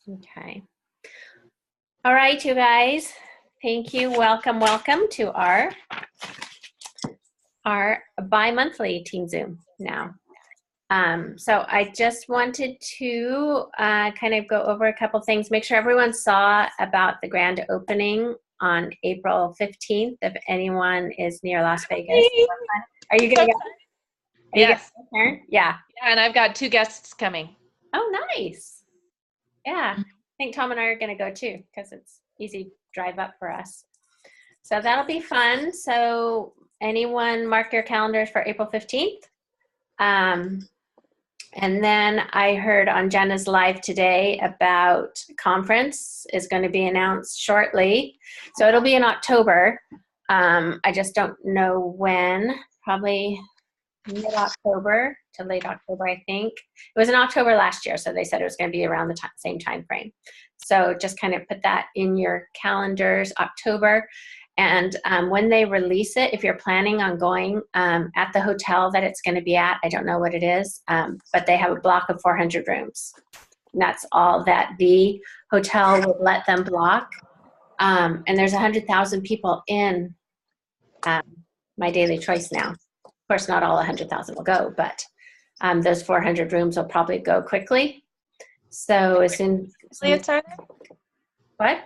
Okay. All right, you guys. Thank you. Welcome to our bi-monthly Teen Zoom now. So I just wanted to kind of go over a couple things, make sure everyone saw about the grand opening on April 15th, if anyone is near Las Vegas. Are you going to go? Yes. Yeah. Yeah, and I've got 2 guests coming. Oh, nice. Yeah, I think Tom and I are going to go too because it's easy drive up for us. So that'll be fun. So anyone mark your calendars for April 15th. And then I heard on Jenna's live today about conference is going to be announced shortly. So it'll be in October. I just don't know when, probably mid-October to late October, I think. It was in October last year, so they said it was going to be around the same time frame. So just kind of put that in your calendars, October. And when they release it, if you're planning on going at the hotel that it's going to be at, I don't know what it is, but they have a block of 400 rooms. And that's all that the hotel would let them block. And there's 100,000 people in My Daily Choice now. Of course, not all 100,000 will go, but those 400 rooms will probably go quickly. So as soon Affiliates are there? What?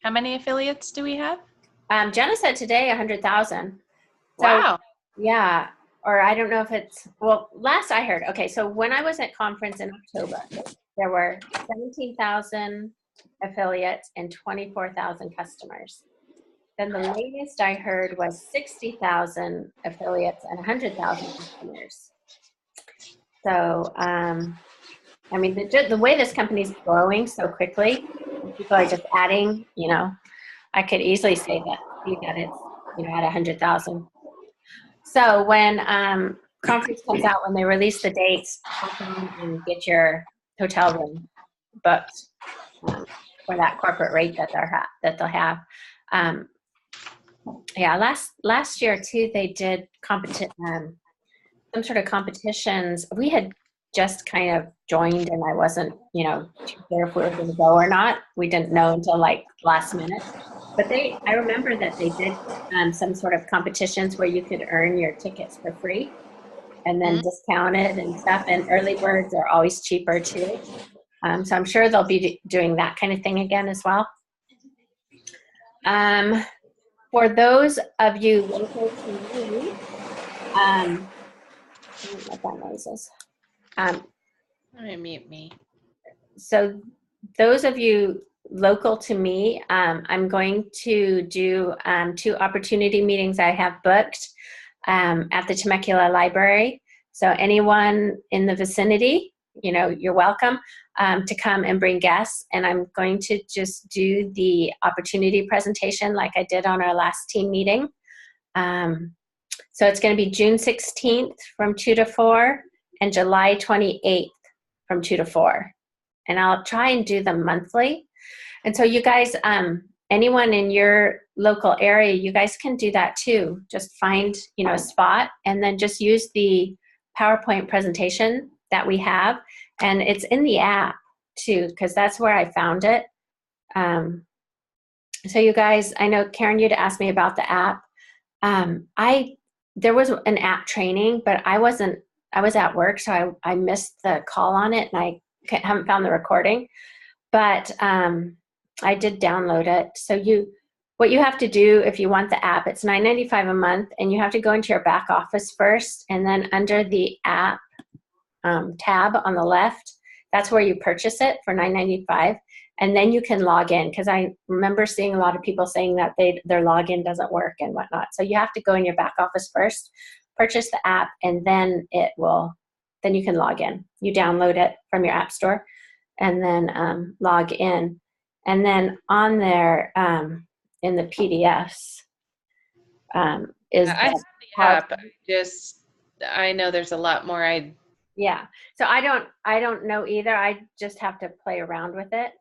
How many affiliates do we have? Jenna said today 100,000. So, wow. Yeah. Or I don't know if it's, well, last I heard, okay, so when I was at conference in October, there were 17,000 affiliates and 24,000 customers. Then the latest I heard was 60,000 affiliates and 100,000 customers. So, I mean, the way this company is growing so quickly, people are just adding, I could easily say that it's, at 100,000. So when conference comes out, when they release the dates, and get your hotel room booked for that corporate rate that they'll have. Yeah, last year too, they did some sort of competitions. We had just kind of joined, and I wasn't, too sure if we were going to go or not. We didn't know until like last minute. But I remember that they did some sort of competitions where you could earn your tickets for free and then discounted and stuff. And early birds are always cheaper too. So I'm sure they'll be doing that kind of thing again as well. For those of you local to me, what that noise is. Let me mute me. So those of you local to me, I'm going to do 2 opportunity meetings I have booked at the Temecula Library. So anyone in the vicinity, you're welcome to come and bring guests. And I'm going to just do the opportunity presentation like I did on our last team meeting. So it's going to be June 16th from 2 to 4 and July 28th from 2 to 4. And I'll try and do them monthly. And so you guys, anyone in your local area, you guys can do that too. Just find, a spot and then just use the PowerPoint presentation that we have. And it's in the app too, because that's where I found it. So you guys, I know Karen, you'd asked me about the app. There was an app training, but I was at work, so I missed the call on it, and I haven't found the recording. But I did download it. So what you have to do if you want the app, it's $9.95 a month, and you have to go into your back office first, and then under the app tab on the left, that's where you purchase it for $9.95, and then you can log in, because I remember seeing a lot of people saying that their login doesn't work and whatnot. So you have to go in your back office first, purchase the app, and then then you can log in. You download it from your app store and then log in. And then on there in the PDFs is I saw the app. I know there's a lot more. Yeah. So I don't know either. I just have to play around with it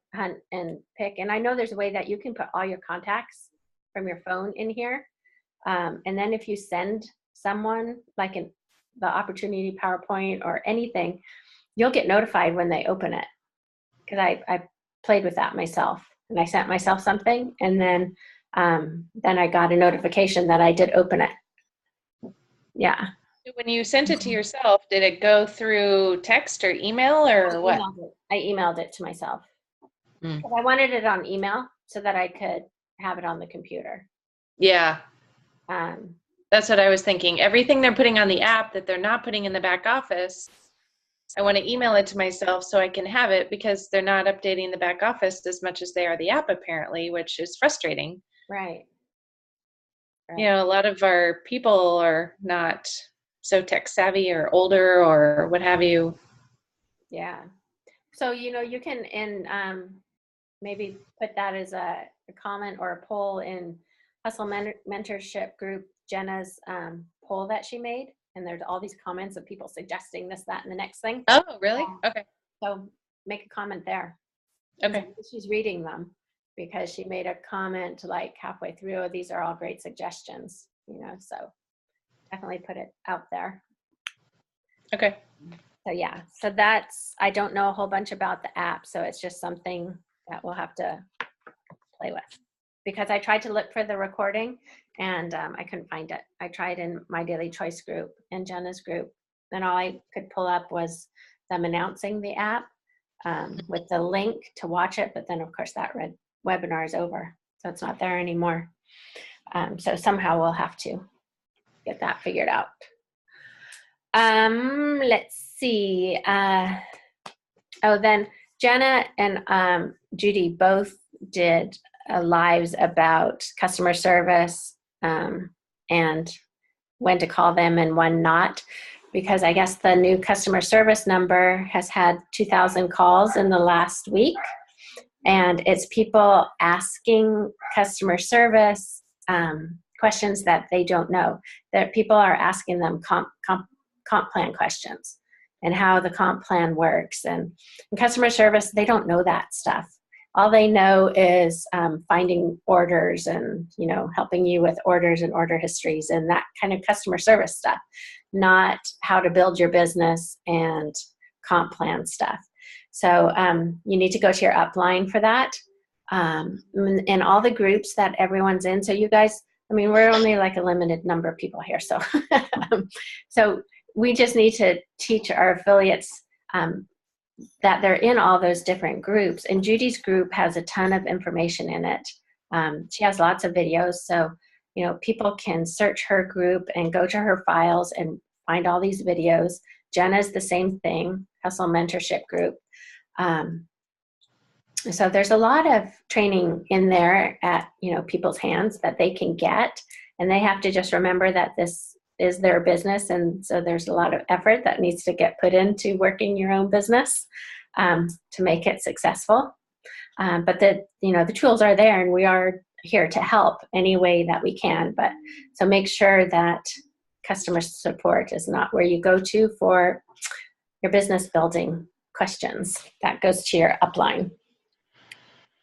and pick. And I know there's a way that you can put all your contacts from your phone in here. And then if you send someone like the opportunity PowerPoint or anything, you'll get notified when they open it. Because I played with that myself, and I sent myself something, and then I got a notification that I did open it. Yeah. When you sent it to yourself, did it go through text or email or what? I emailed it to myself. Hmm. Because I wanted it on email so that I could have it on the computer. Yeah, Um, that's what I was thinking. Everything they're putting on the app that they're not putting in the back office, I want to email it to myself so I can have it, because they're not updating the back office as much as they are the app apparently, which is frustrating. right. You know, a lot of our people are not so tech savvy or older or what have you. Yeah. So, you can maybe put that as a comment or a poll in Hustle Mentorship Group, Jenna's poll that she made. And there's all these comments of people suggesting this, that, and the next thing. Oh, really? Okay. So make a comment there. Okay. She's reading them because she made a comment like halfway through, "Oh, these are all great suggestions," so definitely put it out there. Okay. So yeah, I don't know a whole bunch about the app, so it's just something that we'll have to play with, because I tried to look for the recording and I couldn't find it. I tried in my Daily Choice group and Jenna's group, and all I could pull up was them announcing the app with the link to watch it, but then of course that webinar is over, so it's not there anymore. So somehow we'll have to get that figured out. Let's see. Then Jenna and Judy both did lives about customer service and when to call them and when not, because I guess the new customer service number has had 2,000 calls in the last week, and it's people asking customer service questions that they don't know. That people are asking them comp plan questions and how the comp plan works. And in customer service, they don't know that stuff. All they know is finding orders and, helping you with orders and order histories and that kind of customer service stuff, not how to build your business and comp plan stuff. So you need to go to your upline for that. And all the groups that everyone's in. So you guys, we're only like a limited number of people here. So, so we just need to teach our affiliates that they're in all those different groups. And Judy's group has a ton of information in it. She has lots of videos. So, people can search her group and go to her files and find all these videos. Jenna's the same thing, Hustle Mentorship Group. So there's a lot of training in there at, people's hands that they can get, and they have to just remember that this is their business. And so there's a lot of effort that needs to get put into working your own business to make it successful. But the tools are there, and we are here to help any way that we can. But so make sure that customer support is not where you go to for your business building questions. That goes to your upline.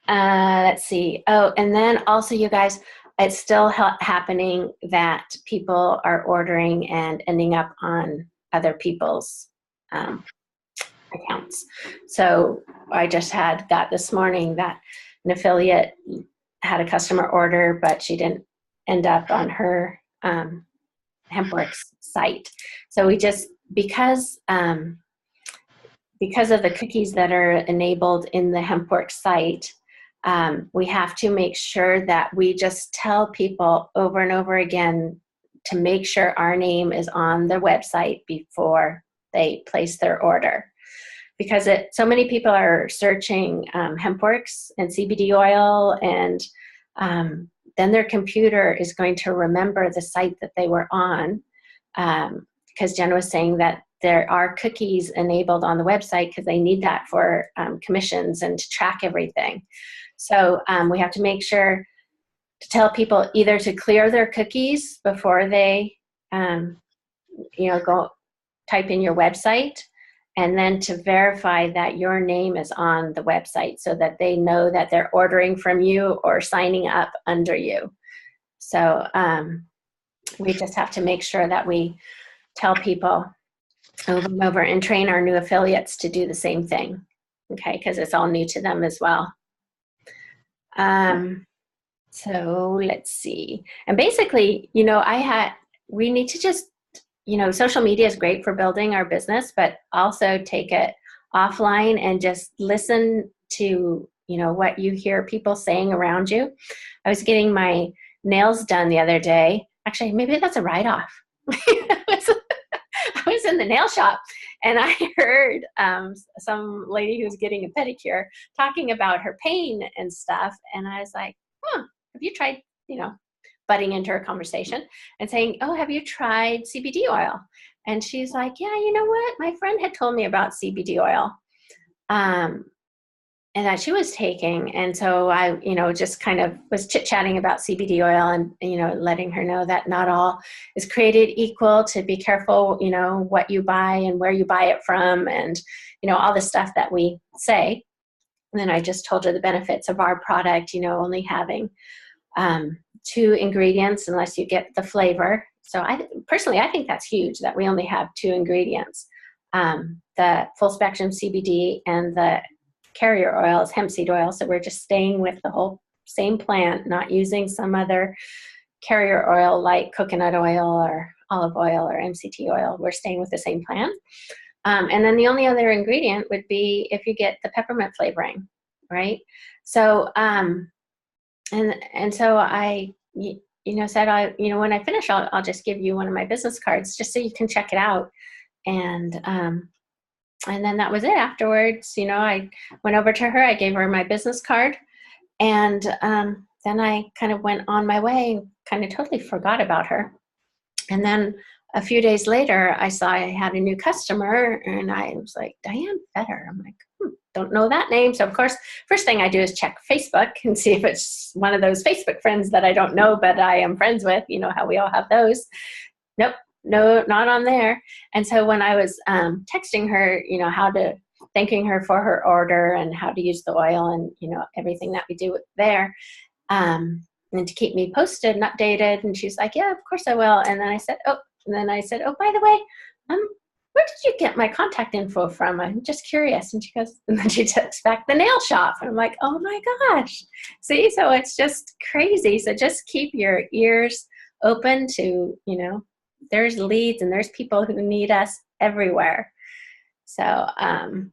Let's see. Oh, and then also, you guys, it's still happening that people are ordering and ending up on other people's accounts. So I just had that this morning, that an affiliate had a customer order, but she didn't end up on her Hempworx site. So we just, because of the cookies that are enabled in the Hempworx site, we have to make sure that we just tell people over and over again to make sure our name is on the website before they place their order. Because so many people are searching Hempworx and CBD oil, and then their computer is going to remember the site that they were on, because Jen was saying that there are cookies enabled on the website because they need that for commissions and to track everything. So we have to make sure to tell people either to clear their cookies before they, go type in your website, and then to verify that your name is on the website so that they know that they're ordering from you or signing up under you. So we just have to make sure that we tell people over and over and train our new affiliates to do the same thing. okay, because it's all new to them as well. So let's see. And basically, we need to just, social media is great for building our business, but also take it offline and just listen to, what you hear people saying around you. I was getting my nails done the other day. Actually, maybe that's a write-off. I was in the nail shop and I heard some lady who's getting a pedicure talking about her pain and stuff. And I was like, have you tried, butting into her conversation and saying, oh, have you tried CBD oil? And she's like, yeah, you know what? My friend had told me about CBD oil and that she was taking. And so I, just kind of was chit-chatting about CBD oil and, letting her know that not all is created equal, to be careful, what you buy and where you buy it from and, all the stuff that we say. And then I just told her the benefits of our product, only having 2 ingredients unless you get the flavor. So I think that's huge that we only have 2 ingredients. The full spectrum CBD and the carrier oil is hemp seed oil. So we're just staying with the whole same plant, not using some other carrier oil like coconut oil or olive oil or MCT oil. We're staying with the same plant. And then the only other ingredient would be if you get the peppermint flavoring, right? So, and so I, said, when I finish, I'll just give you one of my business cards just so you can check it out. And then that was it. Afterwards, I went over to her, I gave her my business card, and then I kind of went on my way, kind of totally forgot about her. And then a few days later, I saw I had a new customer, and I was like, Diane Fetter. I'm like, don't know that name. So, of course, first thing I do is check Facebook and see if it's one of those Facebook friends that I don't know, but I am friends with, how we all have those. Nope, no, not on there. And so when I was texting her, thanking her for her order and how to use the oil and, everything that we do there, and to keep me posted and updated. And she's like, yeah, of course I will. And then I said, oh, by the way, where did you get my contact info from? I'm just curious. And she goes, and then she texts back, the nail shop. And I'm like, oh my gosh. See, so it's just crazy. So just keep your ears open to, there's leads and there's people who need us everywhere. So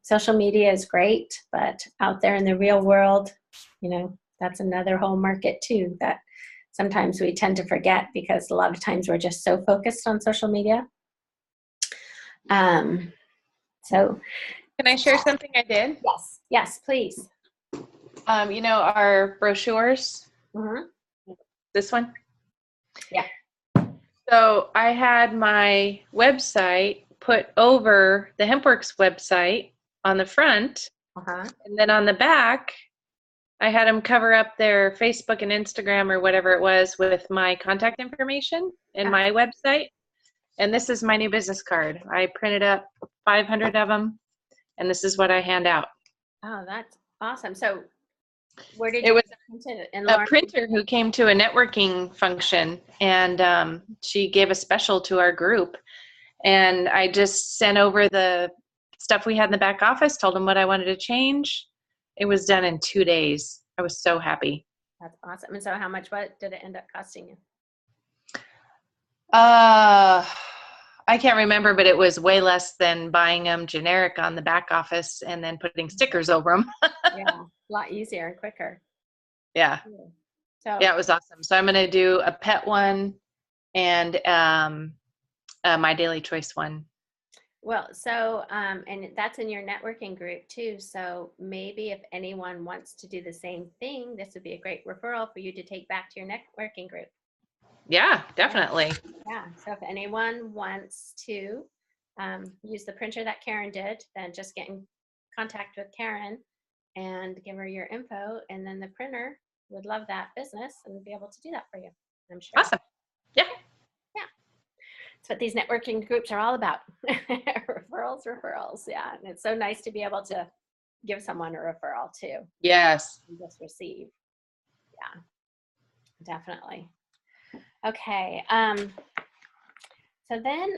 social media is great, but out there in the real world, that's another whole market too that sometimes we tend to forget because a lot of times we're just so focused on social media. So can I share something I did? Yes, please. Our brochures, this one. Yeah. So I had my website put over the Hempworx website on the front, and then on the back, I had them cover up their Facebook and Instagram or whatever it was with my contact information and my website. And this is my new business card. I printed up 500 of them, and this is what I hand out. Oh, that's awesome. So where did you print it? A printer who came to a networking function, and she gave a special to our group. And I just sent over the stuff we had in the back office, told them what I wanted to change. It was done in 2 days. I was so happy. That's awesome. And so what did it end up costing you? I can't remember, but it was way less than buying them generic on the back office and then putting stickers over them. Yeah, a lot easier and quicker. Yeah. So yeah, it was awesome. So I'm going to do a pet one and my daily choice one. Well, so, and that's in your networking group too. So maybe if anyone wants to do the same thing, this would be a great referral for you to take back to your networking group. Yeah, definitely. Yeah. So if anyone wants to use the printer that Karen did, then just get in contact with Karen and give her your info. And then the printer would love that business and be able to do that for you, I'm sure. Awesome. Yeah. That's what these networking groups are all about. Referrals. Yeah. And it's so nice to be able to give someone a referral too. Yes. And just receive. Yeah, definitely. Okay. So then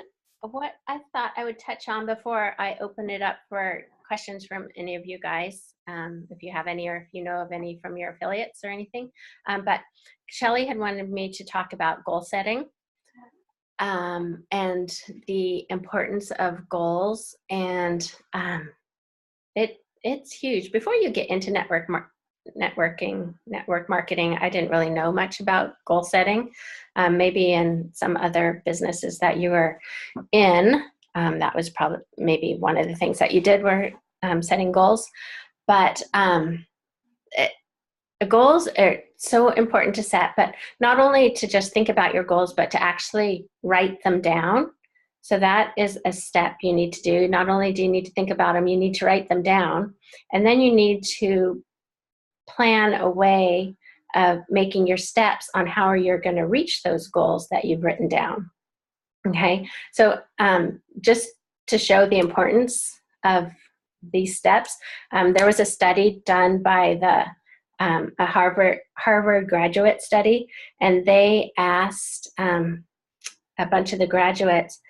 what I thought I would touch on before I open it up for questions from any of you guys, if you have any, or if you know of any from your affiliates or anything. But Shelley had wanted me to talk about goal setting, and the importance of goals, and it's huge. Before you get into network marketing, I didn't really know much about goal setting. Maybe in some other businesses that you were in, that was probably maybe one of the things that you did were setting goals. But goals are so important to set, but not only to just think about your goals, but to actually write them down. So that is a step you need to do. Not only do you need to think about them, you need to write them down. And then you need to plan a way of making your steps on how you're going to reach those goals that you've written down. Okay, so just to show the importance of these steps, there was a study done by a Harvard graduate study, and they asked a bunch of the graduates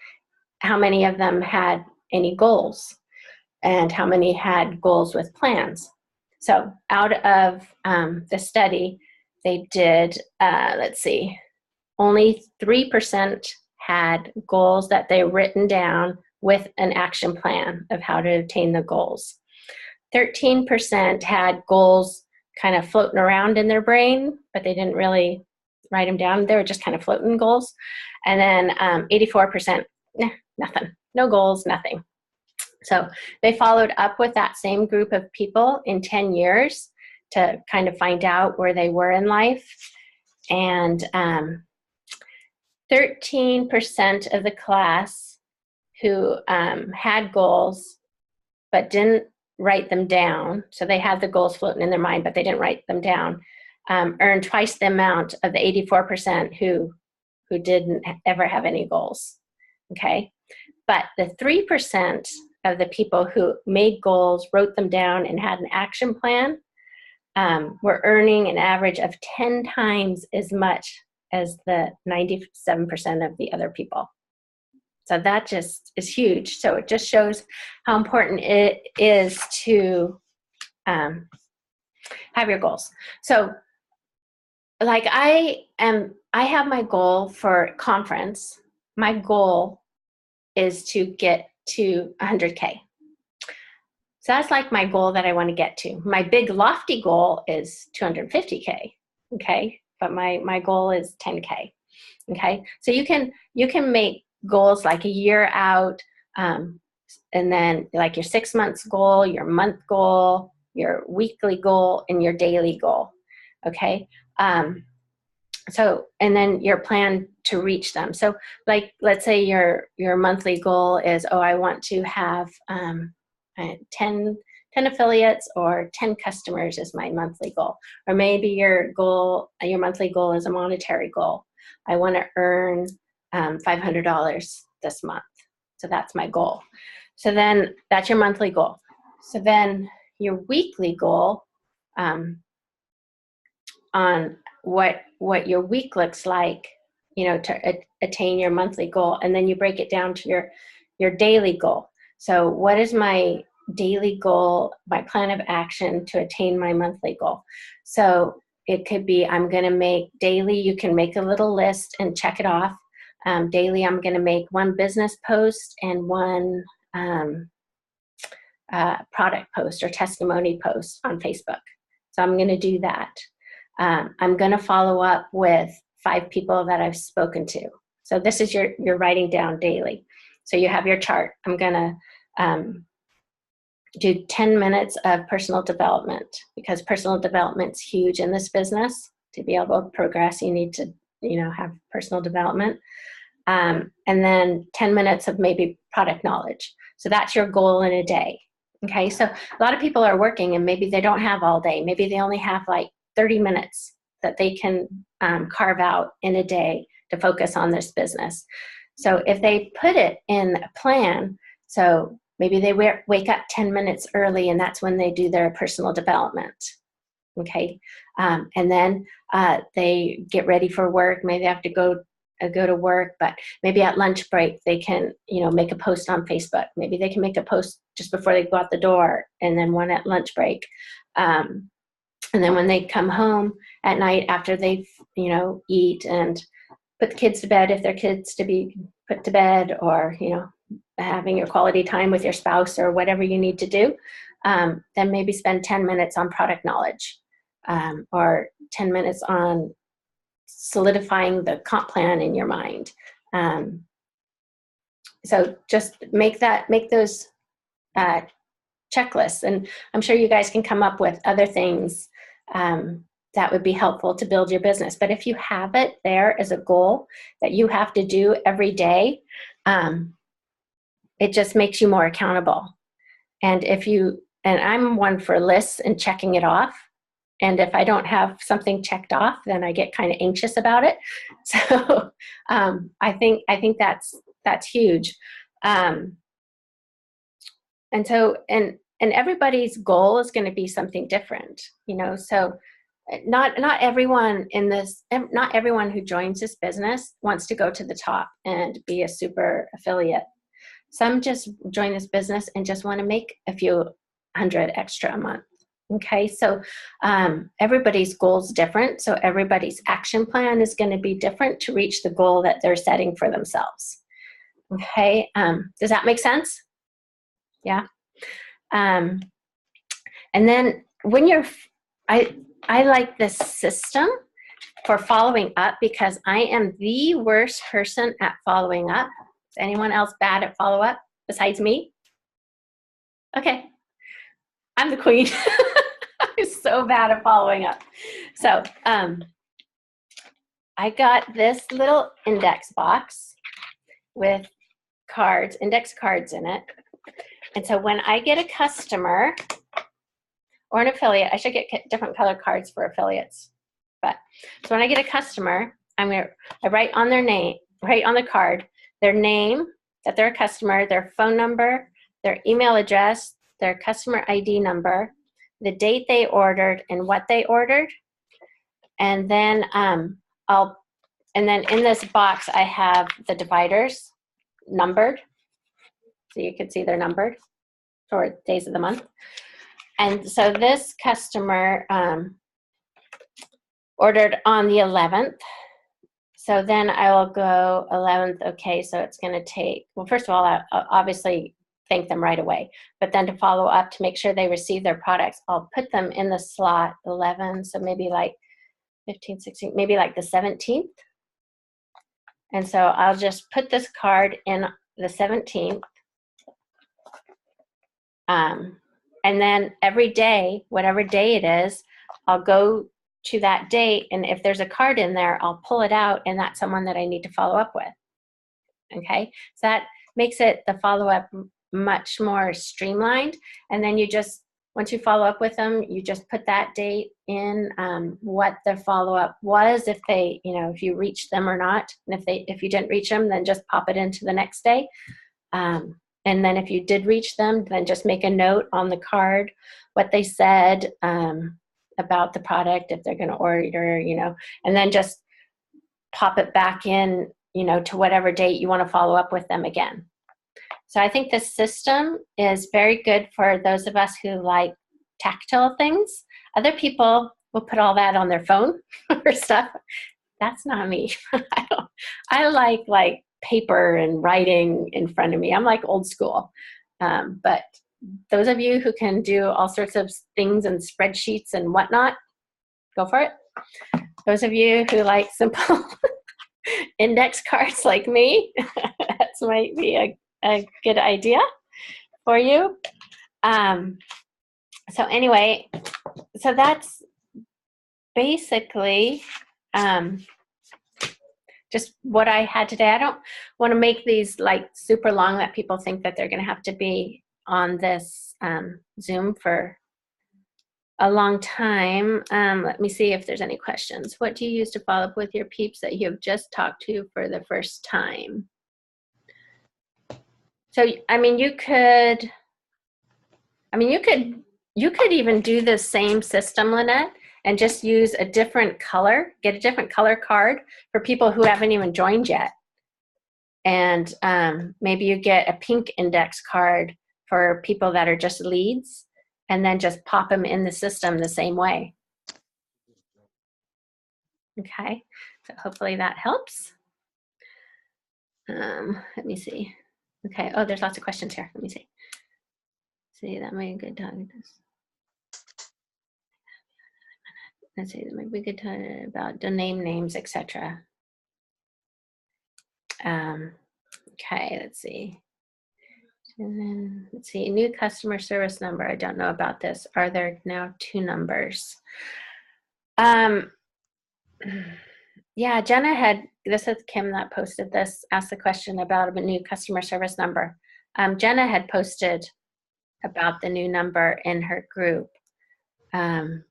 how many of them had any goals and how many had goals with plans. So out of the study, they did, only 3% had goals that they written down with an action plan of how to attain the goals. 13% had goals kind of floating around in their brain, but they didn't really write them down. They were just kind of floating goals. And then 84%, nothing, no goals, nothing. So they followed up with that same group of people in 10 years to kind of find out where they were in life. And 13% of the class who had goals but didn't write them down, so they had the goals floating in their mind, but they didn't write them down, earned twice the amount of the 84% who didn't ever have any goals, okay? But the 3% of the people who made goals, wrote them down, and had an action plan were earning an average of 10 times as much as the 97% of the other people. So that just is huge. So it just shows how important it is to have your goals. So like I have my goal for conference. My goal is to get to 100K. So that's like my goal that I want to get to. My big lofty goal is 250K, okay? But my goal is 10K, okay? So you can make goals like a year out, and then like your 6 months goal, your month goal, your weekly goal, and your daily goal, okay? So, and then your plan to reach them. So like, let's say your monthly goal is, I want to have 10 affiliates or 10 customers is my monthly goal. Or maybe your monthly goal is a monetary goal. I want to earn $500 this month. So that's my goal. So then that's your monthly goal. So then your weekly goal on what your week looks like, to attain your monthly goal. And then you break it down to your daily goal. So what is my daily goal, my plan of action to attain my monthly goal? So it could be, I'm going to make daily, you can make a little list and check it off. Daily, I'm going to make one business post and one product post or testimony post on Facebook. So I'm going to do that. I'm going to follow up with 5 people that I've spoken to. So this is your writing down daily. So you have your chart. I'm going to do 10 minutes of personal development, because personal development's huge in this business. To be able to progress, you need to, have personal development. And then 10 minutes of maybe product knowledge. So that's your goal in a day. Okay, so a lot of people are working and maybe they don't have all day. Maybe they only have like 30 minutes that they can carve out in a day to focus on this business. So if they put it in a plan, so maybe they wake up 10 minutes early and that's when they do their personal development. Okay, and then they get ready for work. Maybe they have to go go to work, but maybe at lunch break they can, make a post on Facebook. Maybe they can make a post just before they go out the door, and then one at lunch break. And then when they come home at night after they've, eat and put the kids to bed, if they're kids to be put to bed, or, having your quality time with your spouse or whatever you need to do, then maybe spend 10 minutes on product knowledge, or 10 minutes on solidifying the comp plan in your mind. So just make those checklists, and I'm sure you guys can come up with other things that would be helpful to build your business. But if you have it there as a goal that you have to do every day, it just makes you more accountable. And I'm one for lists and checking it off. And if I don't have something checked off, then I get kind of anxious about it. So I think that's huge. And everybody's goal is going to be something different, so not everyone who joins this business wants to go to the top and be a super affiliate. Some just join this business and just want to make a few hundred extra a month. Okay, so everybody's goal is different. So everybody's action plan is going to be different to reach the goal that they're setting for themselves. Okay, does that make sense? Yeah. And then when I like this system for following up, because I am the worst person at following up. Is anyone else bad at follow up besides me? Okay. I'm the queen. I'm so bad at following up. So I got this little index box with index cards in it. And so when I get a customer or an affiliate, I should get different color cards for affiliates. But so when I get a customer, I write on their name, write on the card, their name, that they're a customer, their phone number, their email address, their customer ID number, the date they ordered and what they ordered. And then in this box, I have the dividers numbered. So you can see they're numbered for days of the month. And so this customer ordered on the 11th. So then I will go 11th. Okay, so it's going to take, well, first of all, I'll obviously thank them right away. But then to follow up to make sure they receive their products, I'll put them in the slot 11. So maybe like 15, 16, maybe like the 17th. And so I'll just put this card in the 17th. And then every day, whatever day it is, I'll go to that date. And if there's a card in there, I'll pull it out, and that's someone that I need to follow up with. Okay. So that makes the follow-up much more streamlined. And then once you follow up with them, you just put that date in, what the follow-up was, if if you reached them or not. And if you didn't reach them, then just pop it into the next day. And then if you did reach them, then just make a note on the card, what they said about the product, if they're going to order, and then just pop it back in, to whatever date you want to follow up with them again. So I think this system is very good for those of us who like tactile things. Other people will put all that on their phone or stuff. That's not me. I like paper and writing in front of me. I'm like old school. But those of you who can do all sorts of things and spreadsheets and whatnot, go for it. Those of you who like simple index cards like me, that might be a good idea for you. So anyway, so that's basically just what I had today. I don't want to make these like super long that people think that they're going to have to be on this Zoom for a long time. Let me see if there's any questions. What do you use to follow up with your peeps that you have just talked to for the first time? So, you could even do the same system, Lynette, and just use a different color, get a different color card for people who haven't even joined yet. And maybe you get a pink index card for people that are just leads, and then just pop them in the system the same way. Okay, so hopefully that helps. Let me see. Okay, oh, there's lots of questions here. Let me see. See, that might be a good time. Let's see, that might be a good time about domain names, etc. Okay, let's see. And then let's see, new customer service number. I don't know about this. Are there now 2 numbers? Yeah, Jenna had, this is Kim that posted this, asked the question about a new customer service number. Jenna had posted about the new number in her group. I'm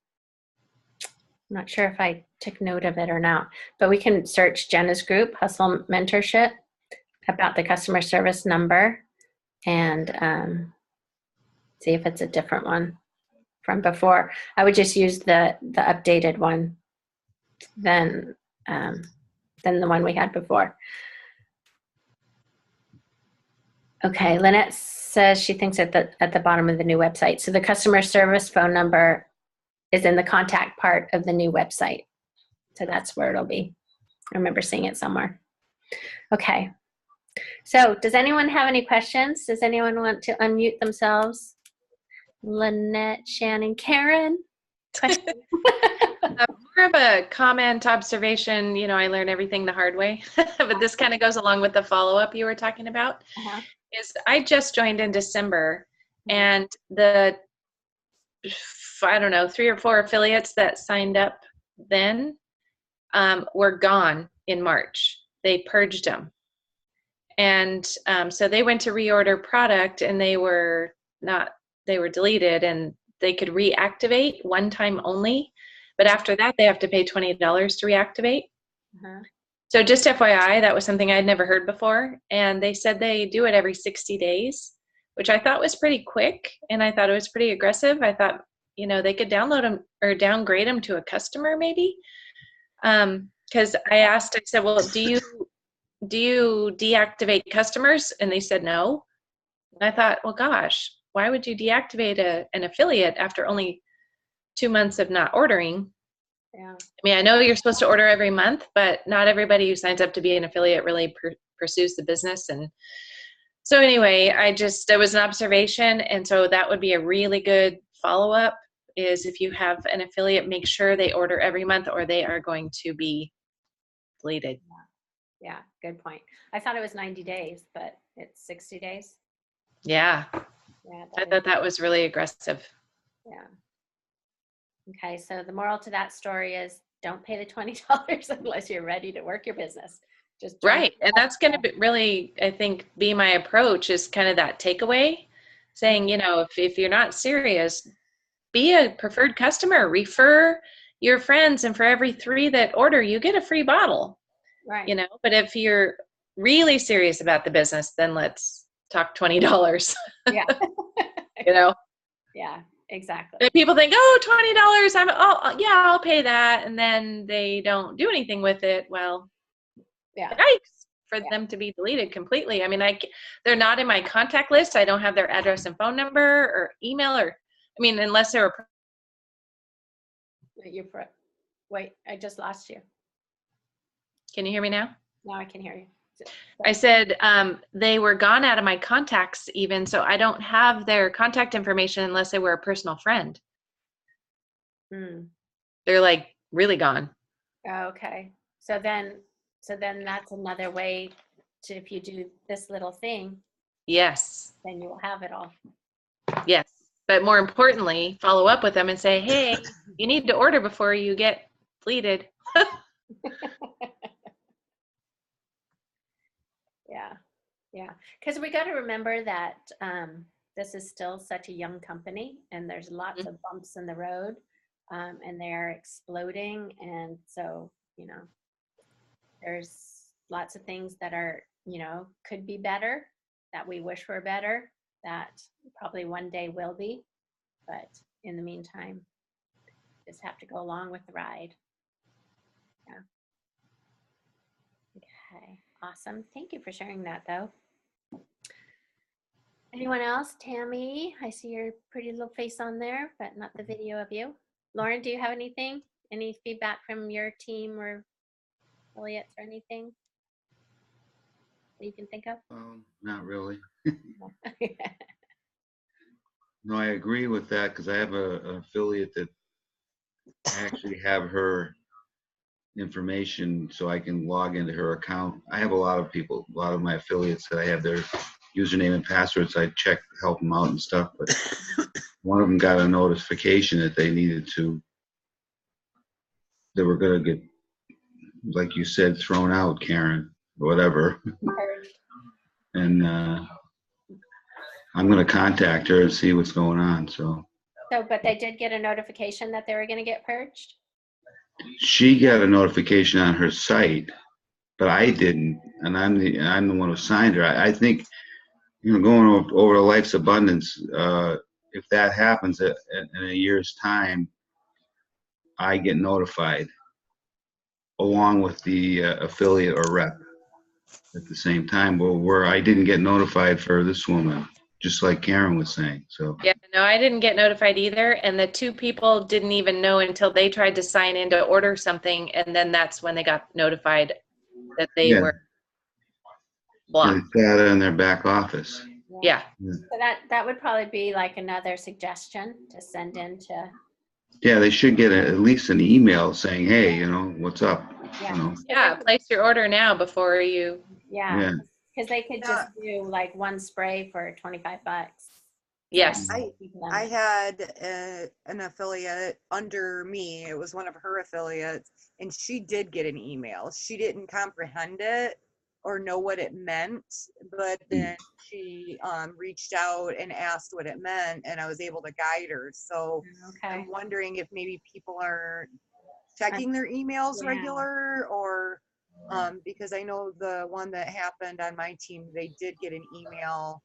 not sure if I took note of it or not, but we can search Jenna's group, Hustle Mentorship, about the customer service number, and see if it's a different one from before. I would just use the updated one than the one we had before. Okay, Lynette says she thinks at the bottom of the new website. So the customer service phone number is in the contact part of the new website. So that's where it'll be. I remember seeing it somewhere. Okay. So does anyone have any questions? Does anyone want to unmute themselves? Lynette, Shannon, Karen? More of a comment, observation. You know, I learn everything the hard way, but this kind of goes along with the follow-up you were talking about. Is I just joined in December, and the, I don't know, 3 or 4 affiliates that signed up then were gone in March. They purged them. And so they went to reorder product, and they were deleted, and they could reactivate one time only. But after that, they have to pay $20 to reactivate. So just FYI, that was something I'd never heard before. And they said they do it every 60 days, which I thought was pretty quick. And I thought it was pretty aggressive. I thought, you know, they could download them or downgrade them to a customer maybe. Because I said, well, do you deactivate customers? And they said no. And I thought, well, gosh, why would you deactivate an affiliate after only 2 months of not ordering? Yeah. I mean, I know you're supposed to order every month, but not everybody who signs up to be an affiliate really pursues the business. And so anyway, that was an observation. And so that would be a really good follow-up, is if you have an affiliate, make sure they order every month or they are going to be deleted. Yeah, good point. I thought it was 90 days, but it's 60 days. Yeah. I thought that was really aggressive. Yeah. Okay, so the moral to that story is don't pay the $20 unless you're ready to work your business. Just right. And that's going to really, I think, be my approach, is kind of that takeaway, saying, you know, if you're not serious, be a preferred customer, refer your friends, and for every 3 that order, you get a free bottle. Right. You know, but if you're really serious about the business, then let's talk $20. Yeah. You know? Yeah, exactly. And people think, oh, $20, I'll pay that. And then they don't do anything with it. Well, yeah. Yikes for them to be deleted completely. I mean, they're not in my contact list. I don't have their address and phone number or email, unless they're Wait, I just lost you. Can you hear me now? Now I can hear you. I said they were gone out of my contacts even, so I don't have their contact information unless they were a personal friend. They're like really gone. Okay. So then that's another way to, if you do this little thing. Yes. Then you will have it all. Yes. But more importantly, follow up with them and say, hey, you need to order before you get deleted. Yeah. Because we got to remember that this is still such a young company, and there's lots of bumps in the road, and they're exploding. And so, you know, there's lots of things that are, you know, could be better, that we wish were better, that probably one day will be. But in the meantime, Just have to go along with the ride. Yeah. Okay, awesome. Thank you for sharing that, though. Anyone else? Tammy, I see your pretty little face on there, but not the video of you. Lauren, do you have anything? Any feedback from your team or affiliates or anything that you can think of? Not really. No, I agree with that because I have an affiliate that I actually have her information so I can log into her account. I have a lot of people, a lot of my affiliates that I have their username and passwords. I check, help them out and stuff, but one of them got a notification that they needed to, they were going to get, like you said, thrown out, Karen, or whatever. And I'm going to contact her and see what's going on. So, but they did get a notification that they were going to get purged? she got a notification on her site, but I didn't, and I'm the one who signed her. I think, going over life's abundance, if that happens in a year's time, I get notified along with the affiliate or rep at the same time. Where I didn't get notified for this woman, just like Karen was saying. So Yeah, no, I didn't get notified either. And the two people didn't even know until they tried to sign in to order something. And then that's when they got notified that they were blocked. It's data in their back office. Yeah. So that would probably be like another suggestion to send in to. Yeah, they should get at least an email saying, hey, what's up? Yeah. Yeah, place your order now before you. Yeah. Because they could just do like one spray for $25. Yes. I had an affiliate under me. It was one of her affiliates, and she did get an email. She didn't comprehend it or know what it meant, but then she reached out and asked what it meant, and I was able to guide her. So I'm wondering if maybe people are checking their emails regular, or because I know the one that happened on my team, they did get an email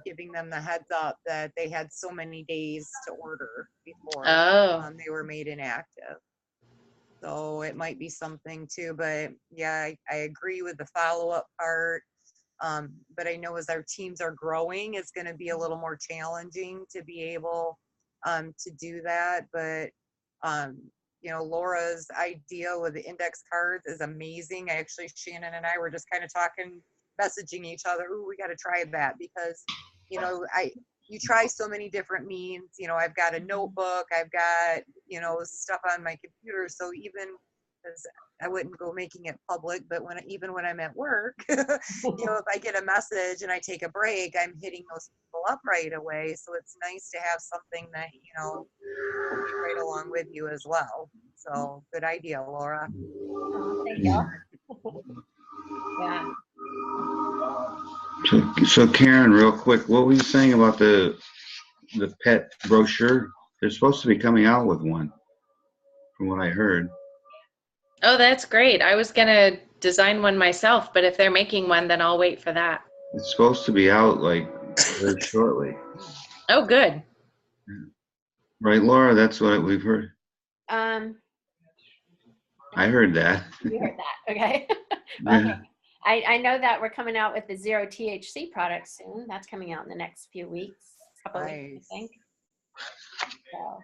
giving them the heads up that they had so many days to order before they were made inactive. So it might be something too, but yeah, I agree with the follow-up part. But I know as our teams are growing, it's going to be a little more challenging to be able to do that. But Laura's idea with the index cards is amazing. Shannon and I were just kind of talking, messaging each other, "Ooh, we got to try that," because you try so many different means. I've got a notebook, I've got stuff on my computer, so even because I wouldn't go making it public, but even when I'm at work, if I get a message and I take a break, I'm hitting those people up right away. So it's nice to have something that will be right along with you as well. So good idea, Laura. Thank you. Yeah. So Karen, real quick, what were you saying about the pet brochure? They're supposed to be coming out with one, from what I heard. Oh, that's great. I was going to design one myself, but if they're making one, then I'll wait for that. It's supposed to be out like very shortly. Oh, good. Right, Laura? That's what we've heard. I heard that. You heard that. Okay. Well, I know that we're coming out with the zero THC product soon. That's coming out in the next few weeks, couple weeks, I think. So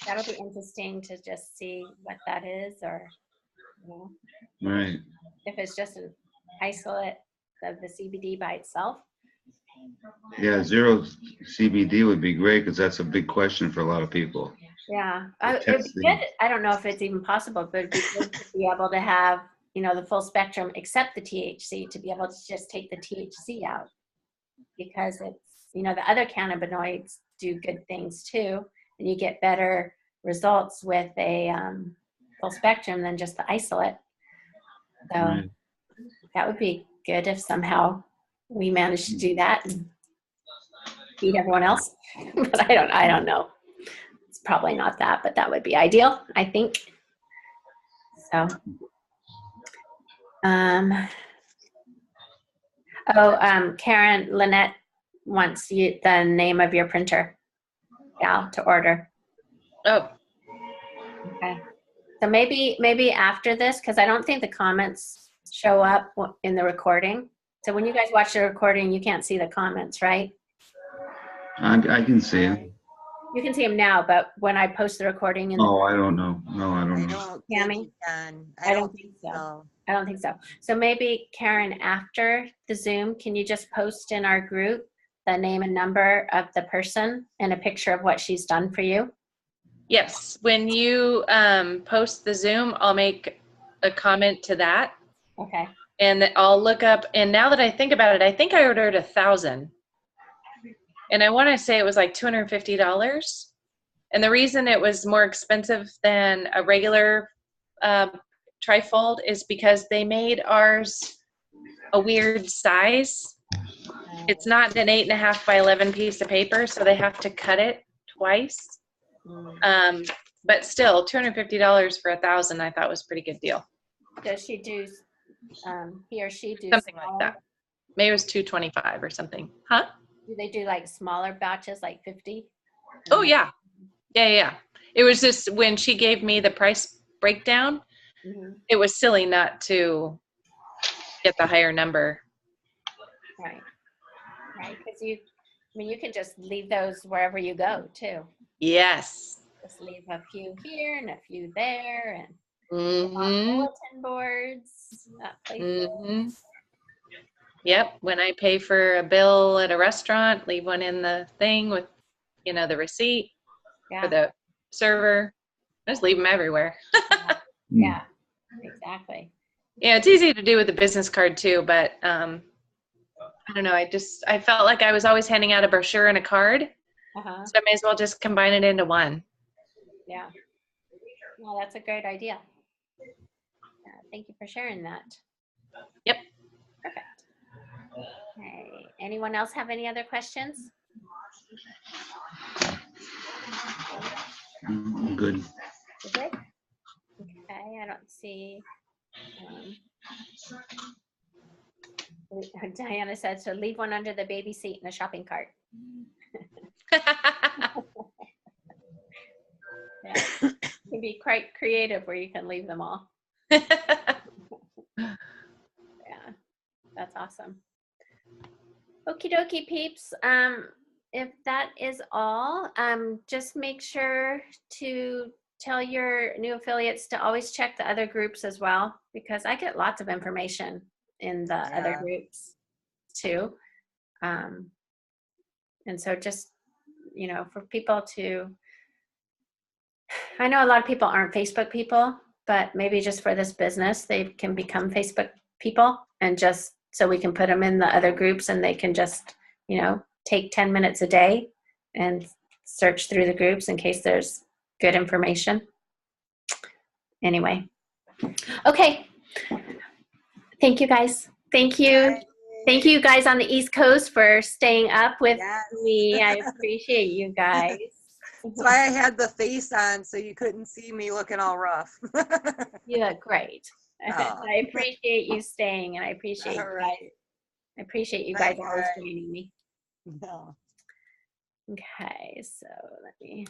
that'll be interesting to just see what that is, or Right. if it's just an isolate of the CBD by itself. Yeah, zero CBD would be great because that's a big question for a lot of people. Yeah, it'd be good. I don't know if it's even possible, but it'd be good to be able to have the full spectrum except the THC, to be able to just take the THC out, because it's the other cannabinoids do good things too, and you get better results with a full spectrum than just the isolate. So that would be good if somehow we managed to do that and beat everyone else. But I don't know. It's probably not that, but that would be ideal, I think. So Karen, Lynette wants the name of your printer, to order. Oh, Okay. So maybe after this, because I don't think the comments show up in the recording. So when you guys watch the recording, you can't see the comments, right? I can see him. You can see them now, but when I post the recording in the Oh, I don't know. No, I don't I know. don't Tammy? think you can. I don't think so. I don't think so. So maybe Karen, after the Zoom, can you just post in our group the name and number of the person and a picture of what she's done for you? Yes, when you post the Zoom, I'll make a comment to that, Okay. and I'll look up. And now that I think about it, I think I ordered 1,000, and I want to say it was like $250. And the reason it was more expensive than a regular trifold is because they made ours a weird size. It's not an 8.5 by 11 piece of paper, so they have to cut it twice. But still, $250 for 1,000, I thought was a pretty good deal. Does she do, he or she do Something smaller? like that. Maybe it was $225 or something. Huh? Do they do like smaller batches, like 50? Oh, yeah. Yeah. It was just when she gave me the price breakdown, it was silly not to get the higher number. Right. Because you can just leave those wherever you go too. Yes. Just leave a few here and a few there, and Mm-hmm. bulletin boards. Mm-hmm. Yep. When I pay for a bill at a restaurant, leave one in the thing with, the receipt for the server. Just leave them everywhere. Yeah, exactly. Yeah, it's easy to do with a business card too, but I don't know. I felt like I was always handing out a brochure and a card, so I may as well just combine it into one. Yeah. Well, that's a great idea. Thank you for sharing that. Yep. Perfect. Okay. Anyone else have any other questions? Good. Good. Okay. I don't see. Diana said, so leave one under the baby seat in a shopping cart. Yeah. You can be quite creative where you can leave them all. Yeah, that's awesome. Okie dokie peeps. If that is all, just make sure to tell your new affiliates to always check the other groups as well, because I get lots of information in the other groups too. And so just, for people to, I know a lot of people aren't Facebook people, but maybe just for this business, they can become Facebook people, and just so we can put them in the other groups and they can just, take 10 minutes a day and search through the groups in case there's good information. Anyway. Okay. Thank you guys. Thank you. Bye. Thank you guys on the East Coast for staying up with me. I appreciate you guys. That's why I had the face on so you couldn't see me looking all rough. You look great. Oh. I appreciate you staying, and I appreciate you guys. I appreciate you guys always joining me. No. Okay, so let me